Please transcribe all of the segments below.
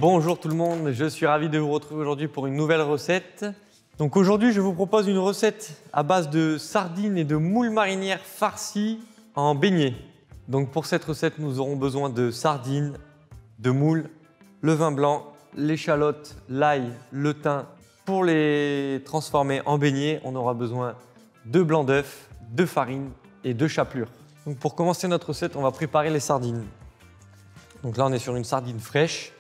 Bonjour tout le monde, je suis ravi de vous retrouver aujourd'hui pour une nouvelle recette. Donc aujourd'hui, je vous propose une recette à base de sardines et de moules marinières farcies en beignets. Donc pour cette recette, nous aurons besoin de sardines, de moules, le vin blanc, l'échalote, l'ail, le thym. Pour les transformer en beignets, on aura besoin de blanc d'œuf, de farine et de chapelure. Donc pour commencer notre recette, on va préparer les sardines. Donc là, on est sur une sardine fraîche.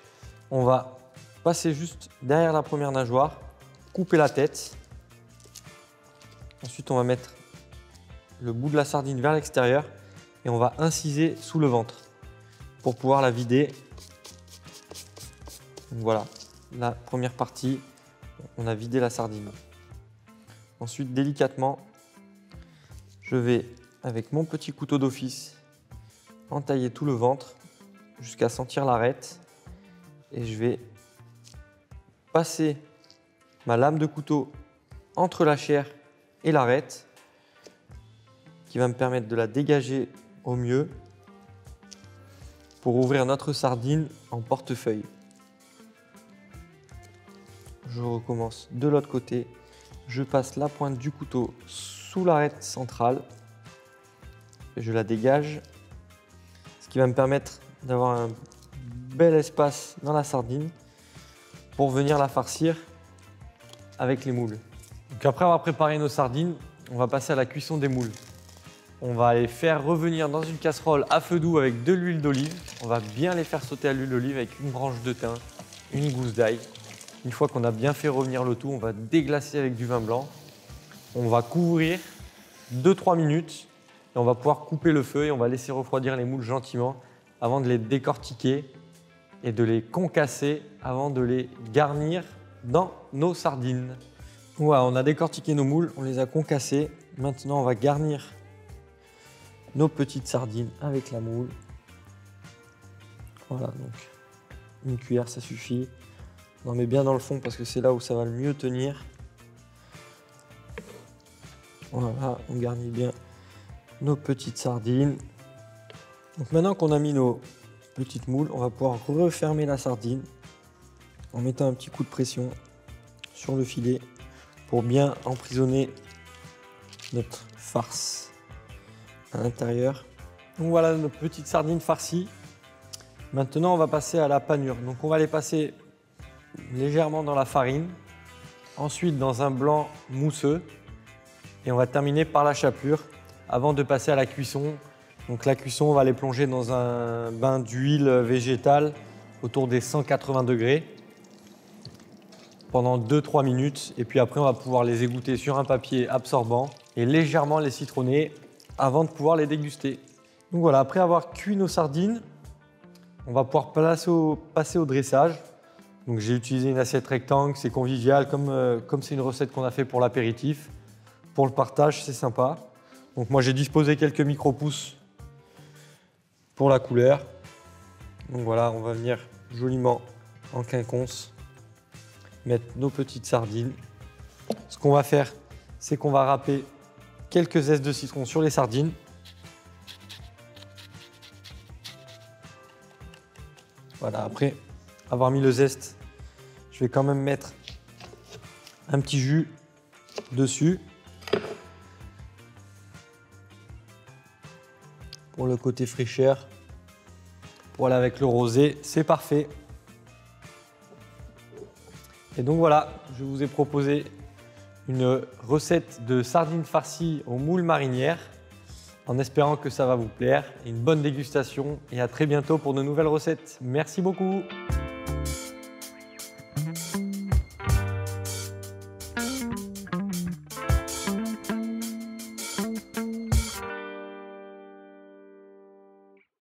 On va passer juste derrière la première nageoire, couper la tête. Ensuite, on va mettre le bout de la sardine vers l'extérieur et on va inciser sous le ventre pour pouvoir la vider. Donc voilà, la première partie, on a vidé la sardine. Ensuite, délicatement, je vais, avec mon petit couteau d'office, entailler tout le ventre jusqu'à sentir l'arête. Et je vais passer ma lame de couteau entre la chair et l'arête, qui va me permettre de la dégager au mieux pour ouvrir notre sardine en portefeuille. Je recommence de l'autre côté. Je passe la pointe du couteau sous l'arête centrale et je la dégage, ce qui va me permettre d'avoir un bel espace dans la sardine pour venir la farcir avec les moules. Donc après avoir préparé nos sardines, on va passer à la cuisson des moules. On va les faire revenir dans une casserole à feu doux avec de l'huile d'olive. On va bien les faire sauter à l'huile d'olive avec une branche de thym, une gousse d'ail. Une fois qu'on a bien fait revenir le tout, on va déglacer avec du vin blanc. On va couvrir 2-3 minutes et on va pouvoir couper le feu et on va laisser refroidir les moules gentiment avant de les décortiquer et de les concasser avant de les garnir dans nos sardines. Voilà, on a décortiqué nos moules, on les a concassés. Maintenant, on va garnir nos petites sardines avec la moule. Voilà, donc une cuillère, ça suffit. On en met bien dans le fond parce que c'est là où ça va le mieux tenir. Voilà, on garnit bien nos petites sardines. Donc maintenant qu'on a mis nos petites moules, on va pouvoir refermer la sardine en mettant un petit coup de pression sur le filet pour bien emprisonner notre farce à l'intérieur. Donc voilà nos petites sardines farcies. Maintenant on va passer à la panure. Donc on va les passer légèrement dans la farine, ensuite dans un blanc mousseux et on va terminer par la chapelure avant de passer à la cuisson. Donc la cuisson, on va les plonger dans un bain d'huile végétale autour des 180 degrés pendant 2-3 minutes. Et puis après, on va pouvoir les égoutter sur un papier absorbant et légèrement les citronner avant de pouvoir les déguster. Donc voilà, après avoir cuit nos sardines, on va pouvoir passer au dressage. Donc j'ai utilisé une assiette rectangle, c'est convivial, comme c'est une recette qu'on a fait pour l'apéritif. Pour le partage, c'est sympa. Donc moi, j'ai disposé quelques micro-pousses pour la couleur. Donc voilà, on va venir joliment en quinconce mettre nos petites sardines. Ce qu'on va faire, c'est qu'on va râper quelques zestes de citron sur les sardines. Voilà, après avoir mis le zeste, je vais quand même mettre un petit jus dessus pour le côté fraîcheur. Voilà, avec le rosé, c'est parfait. Et donc voilà, je vous ai proposé une recette de sardines farcies aux moules marinières en espérant que ça va vous plaire. Une bonne dégustation et à très bientôt pour de nouvelles recettes. Merci beaucoup.